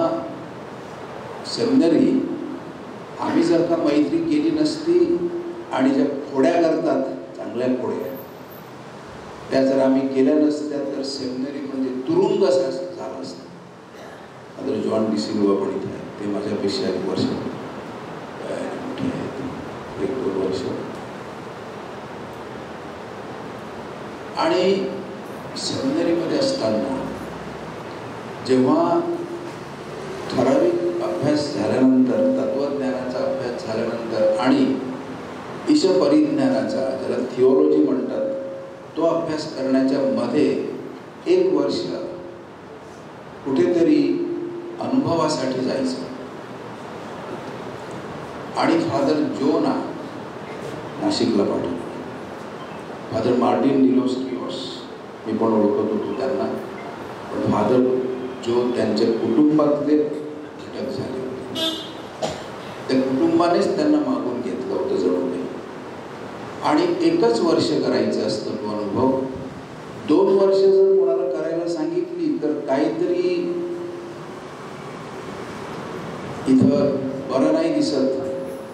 सेमिनरी आम्ही जर का मैत्री केली नसती आणि ज्या खोड्या करतात, चांगल्या खोड्या, त्या जर आम्ही केल्या नसत्या तर सेमिनरी म्हणजे तुरुंग झाला असतं. आता जॉन डी सिल्वा पण इथे आहे, ते माझ्यापेक्षा 1 वर्ष मोठे आहेत, 1-2 वर्ष. आणि सेमिनरीमध्ये असताना जेव्हा ठराविक अभ्यास झाल्यानंतर, तत्वज्ञानाचा अभ्यास झाल्यानंतर आणि ईशपरिज्ञानाचा, ज्याला थिओलॉजी म्हणतात, तो अभ्यास करण्याच्या मध्ये 1 वर्ष कुठेतरी अनुभवासाठी जायचं. आणि फादर जोना नाशिकला पाठवलं. फादर मार्टिन डिलोस्ट्रियोस मी पण ओळखत होतो त्यांना, पण फादर जो त्यांच्या कुटुंबातले घटक झाले होते, त्या कुटुंबानेच त्यांना मागून घेतलं होतं जवळ. आणि 1च वर्ष करायचं असतं तो अनुभव. 2 वर्ष जर कोणाला करायला सांगितली तर काहीतरी इथं बरं नाही दिसत,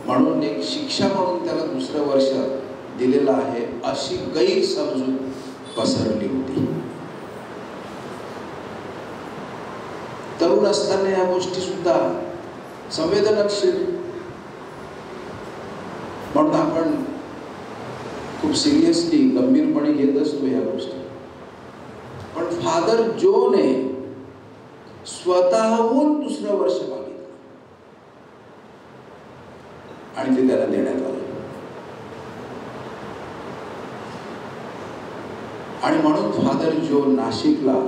म्हणून एक शिक्षा म्हणून त्याला 2रं वर्ष दिलेलं आहे, अशी गैरसमजूत पसरली होती. तरुण असताना या गोष्टी सुद्धा संवेदनशील म्हणून आपण खूप सिरियसली, गंभीरपणे घेत असतो या गोष्टी. पण फादर जोने स्वतःहून 2रं वर्ष मागितलं आणि ते त्याला देण्यात आलं. आणि म्हणून फादर जो नाशिकला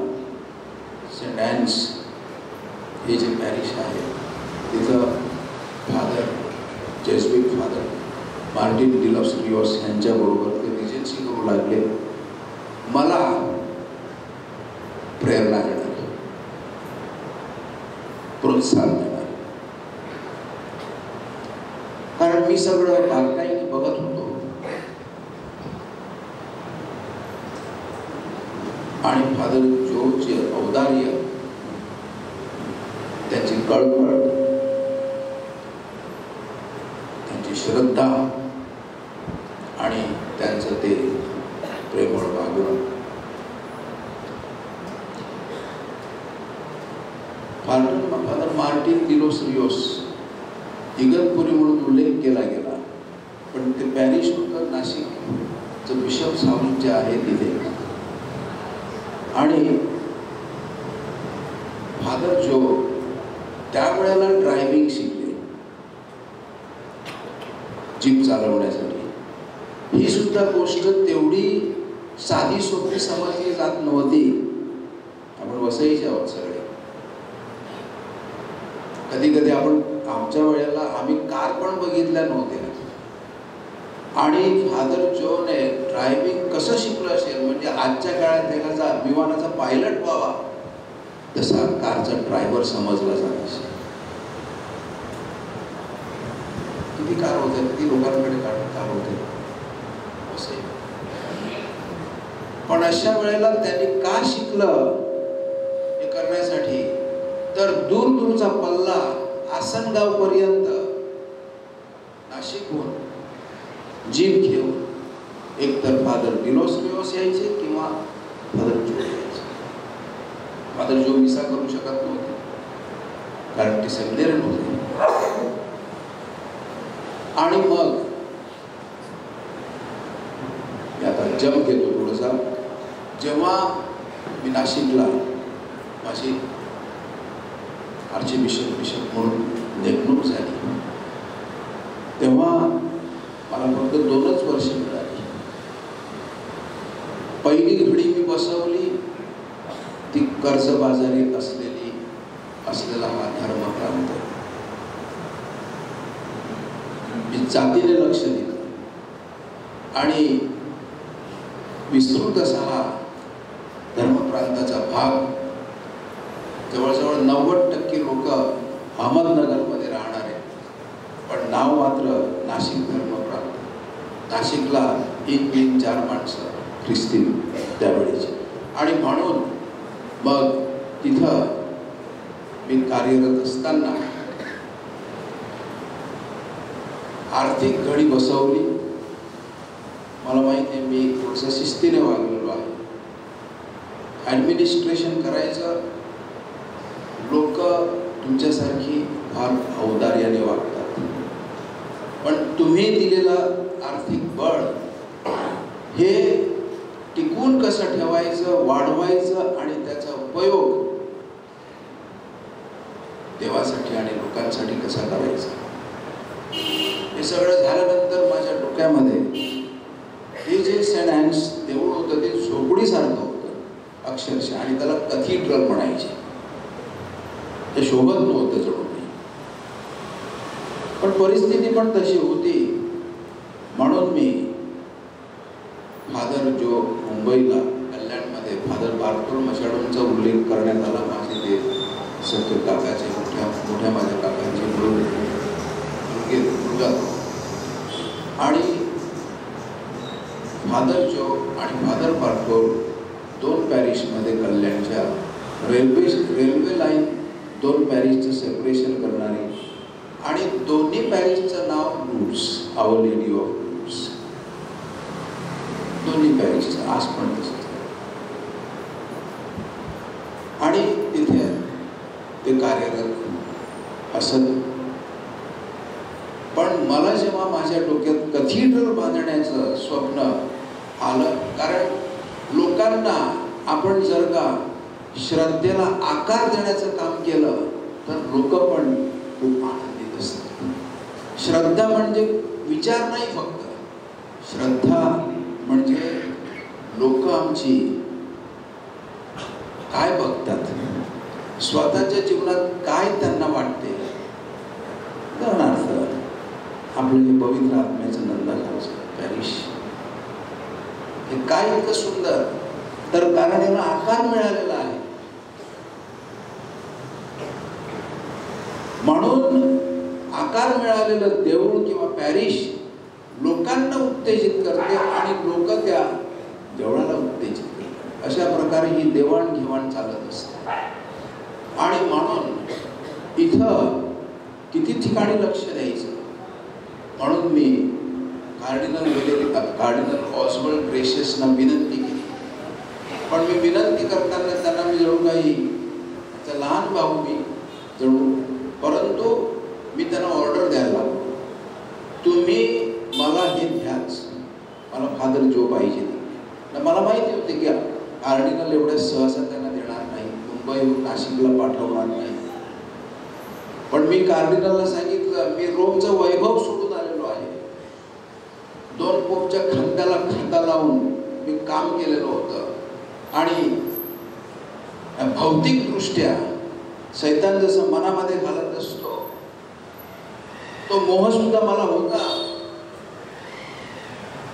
सेंट ॲन्स हे जे पॅरिश आहे तिथं फादर जेसुइट फादर मार्टिन डिलोस्ट्रियोस यांच्याबरोबर ते रिजन्सी करू लागले. मला प्रेरणा देणार, प्रोत्साहन देणार, कारण मी सगळं बारकाईने बघत होतो. आणि फादर जोचे औदार्य, त्याची कळकळ, त्यांची श्रद्धा आणि त्यांचं ते प्रेमळ वागणं. फादर मार्टिन डिलोस्ट्रियोस इगतपुरी म्हणून उल्लेख केला गेला, पण ते पॅरिश होतं नाशिकचं बिशप्स हाऊस जे आहे तिथे. आणि फादर जो त्यावेळेला ड्रायव्हिंग शिकले, जीप चालवण्यासाठी. ही सुद्धा गोष्ट तेवढी साधी सोपी समजली जात नव्हती. आपण वसईचे आहोत सगळे. कधी कधी आपण आमच्या वेळेला आम्ही कार पण बघितल्या नव्हत्या. आणि फादर जोने ड्रायव्हिंग कसं शिकलं असेल, म्हणजे आजच्या काळात एखादा विमानाचा पायलट व्हावा तसा कारचा ड्रायव्हर समजला जात असेल. किती कार होते, किती लोकांकडे कार होते. पण अशा वेळेला त्यांनी का शिकलं हे करण्यासाठी तर दूर दूरचा पल्ला आसनगाव पर्यंत नाशिकहून जीप घेऊन एकतर फादर डिलोस यायचे किंवा फादर जो यायचे. फादर जो मिसा करू शकत नव्हते कारण ते सेमिनरी नव्हते. आणि मग आता जम घेतो थोडासा. जेव्हा मी नाशिकला माझी आर्चबिशप म्हणून नेमणूक झाली तेव्हा मला फक्त 2च वर्ष मिळाली. पहिली घडी मी बसवली ती कर्जबाजारी असलेला हा धर्मप्रांत. मी जातीने लक्ष दिलं आणि विस्तृत असा हा धर्मप्रांताचा भाग, जवळजवळ 90% लोक अहमदनगरमध्ये राहणारे, पण नाव मात्र नाशिक धर्मप्रांत. नाशिकला 1-4 माणसं ख्रिस्ती त्यावेळेची. आणि म्हणून मग तिथं मी कार्यरत असताना आर्थिक घडी बसवली. मला माहिती आहे मी थोडंसं शिस्तीने वागलेलो आहे. ॲडमिनिस्ट्रेशन करायचं, लोक तुमच्यासारखी फार औदार्याने वागतात, पण तुम्ही दिलेलं आर्थिक बळ हे टिकून कसं ठेवायचं, वाढवायचं आणि त्याचा उपयोग देवासाठी आणि लोकांसाठी कसा करायचा, हे सगळं झाल्यानंतर माझ्या डोक्यामध्ये हे जे सेंट अॅन्स देऊळ होतं ते झोपडीसारखं होतं अक्षरशः, आणि त्याला कथीड्रल म्हणायचे. ते शोभत नव्हतं जणू काही, पण परिस्थिती पण तशी होती. म्हणून मी फादर जो मुंबईला कल्याणमध्ये फादर बारटोल मशाडूंचा उल्लेख करण्यात आला. माझे ते सत्य काकाचे मोठ्या माझ्या काकांचे मुलगा आणि फादर जो आणि फादर बारटोल 2 पॅरिशमध्ये कल्याणच्या रेल्वे लाईन 2 पॅरिशचं सेपरेशन करणारे, आणि दोन्ही पॅरिशचं नाव लूड्स, आवर लेडी ऑफ लूड्स. दोन्ही पॅरिशचं आज पण तसंच. आणि तिथे ते कार्यरत असत. पण मला जेव्हा माझ्या डोक्यात कथीड्रल बांधण्याचं स्वप्न आलं, कारण लोकांना आपण जर का श्रद्धेला आकार देण्याचं काम केलं तर लोक पण खूप आनंदित असतात. श्रद्धा म्हणजे विचार नाही फक्त, श्रद्धा म्हणजे लोक आमची काय बघतात, स्वतःच्या जीवनात काय त्यांना वाटते. उदाहरणार्थ आपलं हे पवित्र आत्म्याचं नंदाघरचं पॅरिश हे काय इतकं सुंदर, तर कारण याला आकार मिळालेला आहे. म्हणून आकार मिळालेलं देऊळ किंवा पॅरिश लोकांना उत्तेजित करते आणि लोक त्या देवळाला उत्तेजित करतात. अशा प्रकारे ही देवाणघेवाण चालत असते. आणि म्हणून इथं किती ठिकाणी लक्ष द्यायचं, म्हणून मी कार्डिनल ऑस्वल्ड ग्रेशियसना विनंती केली. पण मी विनंती करताना त्यांना मी जणू काही लहान भाऊ मी जणू, परंतु मी त्यांना ऑर्डर द्यायला लागलो, तुम्ही मला हे द्याच, मला फादर जो पाहिजे. मला माहिती होते की कार्डिनल एवढ्या सहसा त्यांना देणार नाही, मुंबईहून नाशिकला पाठवणार नाही. पण मी कार्डिनलला सांगितलं मी रोमचं वैभव सोडून आलेलो आहे. 2 पोपच्या खांद्याला खांदा लावून मी काम केलेलं होतं आणि भौतिक दृष्ट्या सैतान जसं मनामध्ये घालत असतो तो मोह सुद्धा मला होता.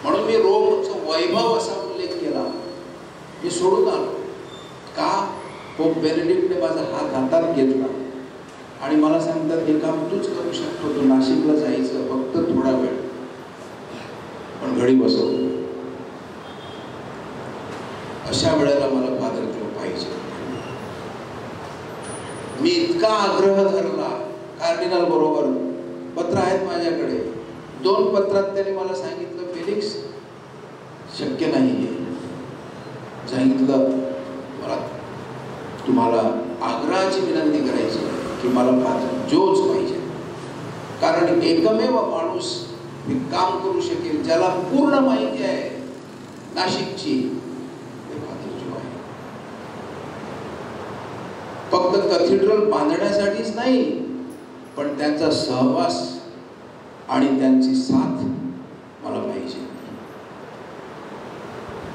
म्हणून मी रोमचं वैभव असा उल्लेख केला. मी सोडून आलो का पोप बेनेडिक्टने माझा हात हातात घेतला आणि मला सांगतात हे काम तूच करू शकतो, तू नाशिकला जायचं फक्त थोडा वेळ, पण घडी बसव. अशा वेळेला मला फादर जो पाहिजे. मी इतका आग्रह धरला कार्डिनल बरोबर, पत्र आहेत माझ्याकडे, 2 पत्रात त्यांनी मला सांगितलं फेलिक्स शक्य नाहीये. सांगितलं मला तुम्हाला आग्रहाची विनंती करायची की मला फादर जोच पाहिजे, कारण एकमेव माणूस मी काम करू शकेल ज्याला पूर्ण माहिती आहे नाशिकची, ते फादर जो आहे. फक्त कॅथेड्रल बांधण्यासाठीच नाही, पण त्यांचा सहवास आणि त्यांची साथ मला पाहिजे.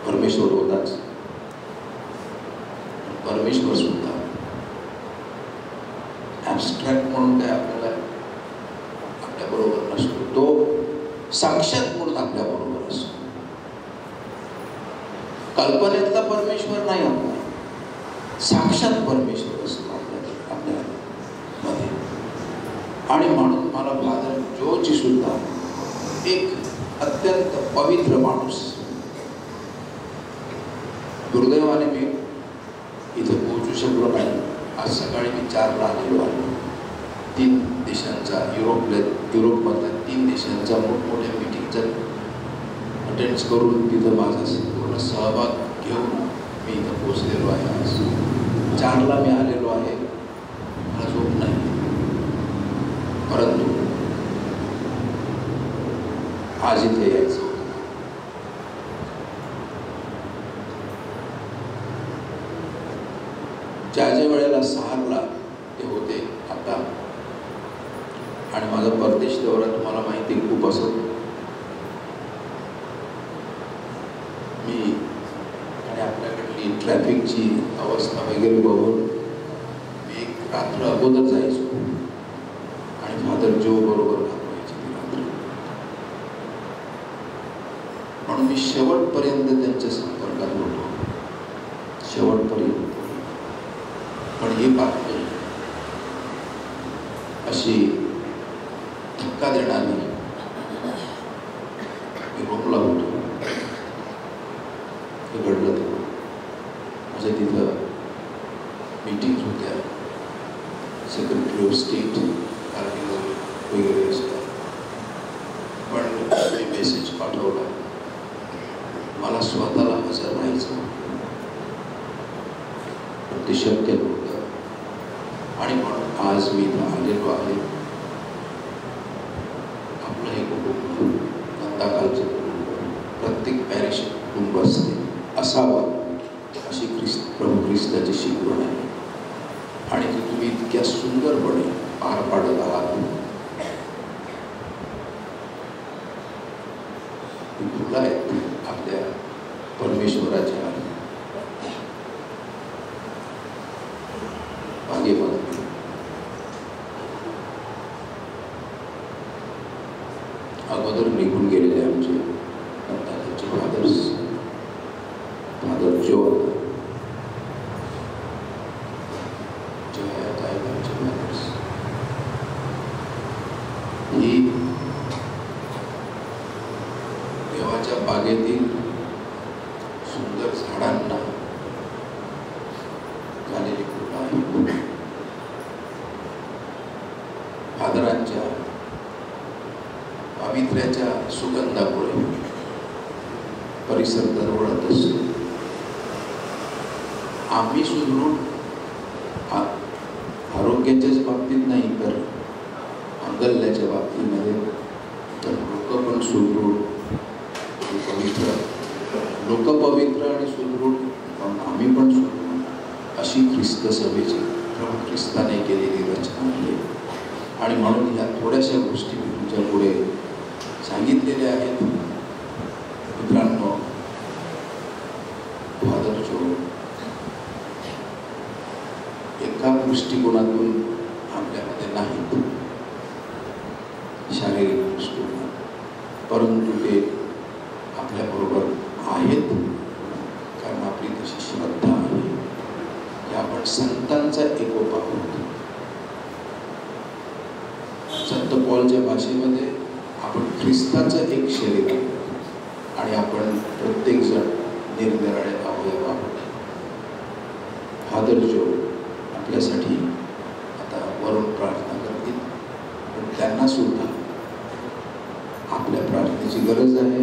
परमेश्वर होताच, परमेश्वर सुद्धा ऍबस्ट्रॅक्ट म्हणून काय आपल्याला आपल्या बरोबर नसतो, तो साक्षात म्हणून आपल्या बरोबर असतो. कल्पनेतला परमेश्वर नाही, आपला साक्षात परमेश्वर असतो आपल्या मध्ये. आणि म्हणून मला फादर जोची सुद्धा एक अत्यंत पवित्र माणूस. दुर्दैवाने मी इथं पोहोचू शकलो नाही. आज सकाळी मी 4ला आलेलो आहे. 3 देशांचा युरोपमधल्या 3 देशांच्या मोठमोठ्या मिटिंगचा अटेंड करून तिथं माझा पूर्ण सहभाग घेऊन मी इथं पोहोचलेलो आहे. आज 4ला मी आलेलो आहे. मला झोप नाही, परंतु आज इथे यायचं. ज्या वेळेला 6ला ते होते आता, आणि माझा परदेश दौरा तुम्हाला माहिती खूप असत. मी आणि आपल्याकडली ट्रॅफिकची अवस्था वगैरे बघून मी एक रात्र अगोदर जायचो आणि फादर जो बरोबर घालवायची ती रात्र. म्हणून मी शेवटपर्यंत त्यांच्या संपर्कात होतो, शेवटपर्यंत. पण ही बातमी अशी धक्का देणारी, मी रोमला होतो, हे घडलं तेव्हा. माझ्या तिथं मीटिंग्स होत्या, सेक्रेटरी ऑफ स्टेट कार्डिनल वगैरे असतात. पण मी मेसेज पाठवला, मला स्वतःला हजर राहायचं, पण ते शक्य नव्हतं. आणि म्हणून आज मी इथं आलेलो आहे. आपलं हे कुटुंब, नंदाकालचं कुटुंब, प्रत्येक पॅरिश कुटुंब असते असावं अशी प्रभू ख्रिस्ताची शिकवण आहे. आणि ती तुम्ही इतक्या सुंदरपणे पार पाडत आहात. ही फुलं आहेत आपल्या परमेश्वराच्या बागेमध्ये. अगोदर निघून गेलेले आमचे नंदाचे फादर्स, फादर जो फादर्स, ही देवाच्या बागेतील सुंदर झाडांना झालेली फुलं आहेत. फादरांच्या पावित्र्याच्या सुगंधामुळे परिसर दरवळत असतो. आम्ही सुदृढ आरोग्याच्याच बाबतीत नाही, तर अंगल्याच्या बाबतीमध्ये तर लोक पण सुदृढ, पवित्र, लोक पवित्र आणि सुदृढ, पण आम्ही पण सुदृढ, अशी ख्रिस्त सभेची प्रभू ख्रिस्ताने केलेली रचना आहे. आणि म्हणून ह्या थोड्याशा गोष्टी मी तुमच्या पुढे सांगितलेल्या आहेत. मित्रांनो, फादर जो एका दृष्टिकोनातून आपल्यामध्ये नाहीत, शारीरिक दृष्टिकोन, परंतु ते आपल्याबरोबर आहेत, कारण आपली तशी श्रद्धा आहे की आपण संतांचा एकोपा आहोत. संत पॉलच्या भाषेमध्ये आपण ख्रिस्ताचं एक शरीर आहोत आणि आपण प्रत्येक जण निरनिराळे अवयव आहोत. फादर जो आपल्यासाठी त्यांना सुद्धा आपल्या प्रार्थनेची गरज आहे.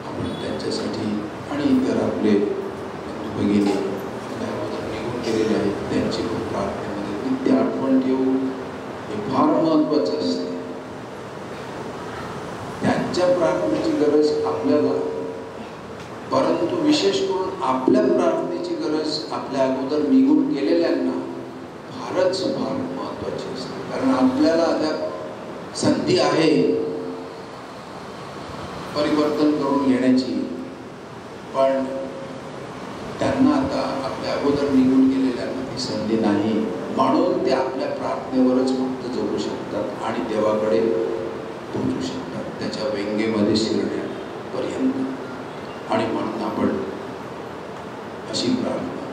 आपण त्यांच्यासाठी आणि इतर आपले बंधू भगिनी आपल्या अगोदर निघून गेलेले आहेत त्यांची पण प्रार्थनेमध्ये नित्य आठवण ठेवू. हे फार महत्वाचं असतं. त्यांच्या प्रार्थनेची गरज आपल्याला, परंतु विशेष करून आपल्या प्रार्थनेची गरज आपल्या अगोदर निघून गेलेल्यांना फारच फार महत्वाची असते. कारण आपल्याला आता संधी आहे परिवर्तन करून घेण्याची, पण त्यांना आता आपल्या अगोदर निघून गेलेल्यांना ती संधी नाही. म्हणून ते आपल्या प्रार्थनेवरच फक्त जगू शकतात आणि देवाकडे पोहोचू शकतात, त्याच्या व्यंगेमध्ये शिरण्यापर्यंत. आणि म्हणून आपण अशी प्रार्थना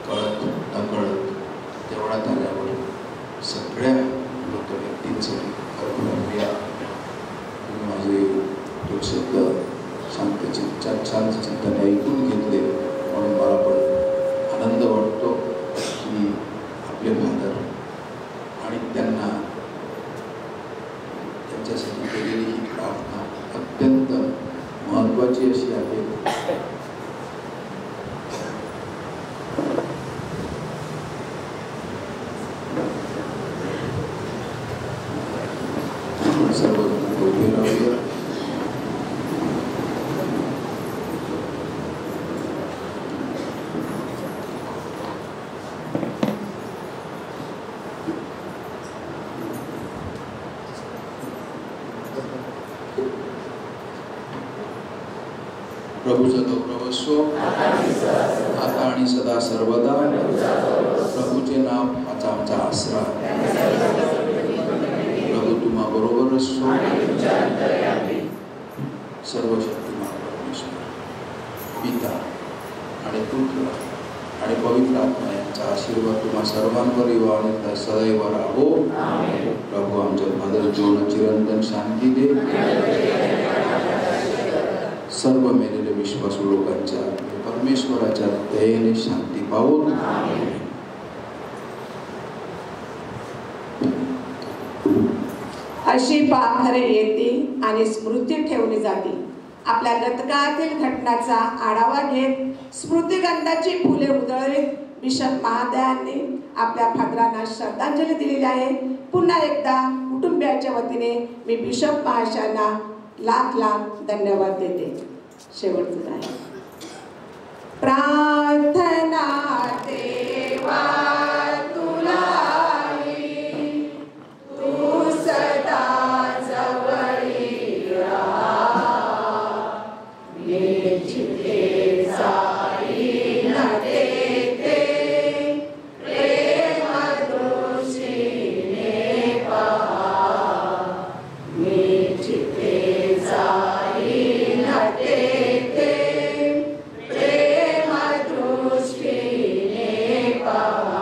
कळत नकळत तेवढ्यात आल्यावर सगळ्या मृत व्यक्तींसाठी करूया. माझे तो शब्द शांत चिंतन ऐकून घेतले म्हणून मला पण आनंद वाटतो की आपले फादर आणि त्यांना त्यांच्यासाठी केलेली ही प्रार्थना अत्यंत महत्वाची अशी आहे. सर्वजण उभे राहूया. प्रभूचा गौरव असो आता आणि सदा सर्वदा. प्रभूचे नाव हाचा आमचा आसरा. प्रभू तुम्हा बरोबर असो. सर्व शक्तिमान परमेश्वर पिता आणि पुत्र आणि पवित्र आत्मा यांचा आशीर्वाद तुम्हा सर्वांवर येवो आणि सदैव राहो. प्रभू आमच्या फादर जीवन चिरंतन शांती दे. सर्व मेलेले विश्वासू लोकांच्या परमेश्वराच्या दयेने शांती पावून. अशी पाखरे येतील आणि स्मृती ठेवली जातील. आपल्या गतकाळातील घटनाचा आढावा घेत स्मृतिगंधाची फुले उधळीत बिशप महादयांनी आपल्या फादरांना श्रद्धांजली दिलेली आहे. पुन्हा एकदा कुटुंबियाच्या वतीने मी बिशप महाशयांना लाख लाख धन्यवाद देते. शेवटचं आहे प्रार्थना देवा तुला तू सदा जवळी राहा. मी जिथे जाईन तेथे प्रेम दृष्टीने पहा. मी जिथे जाईन तेथे प्रेम दृष्टीने पहा.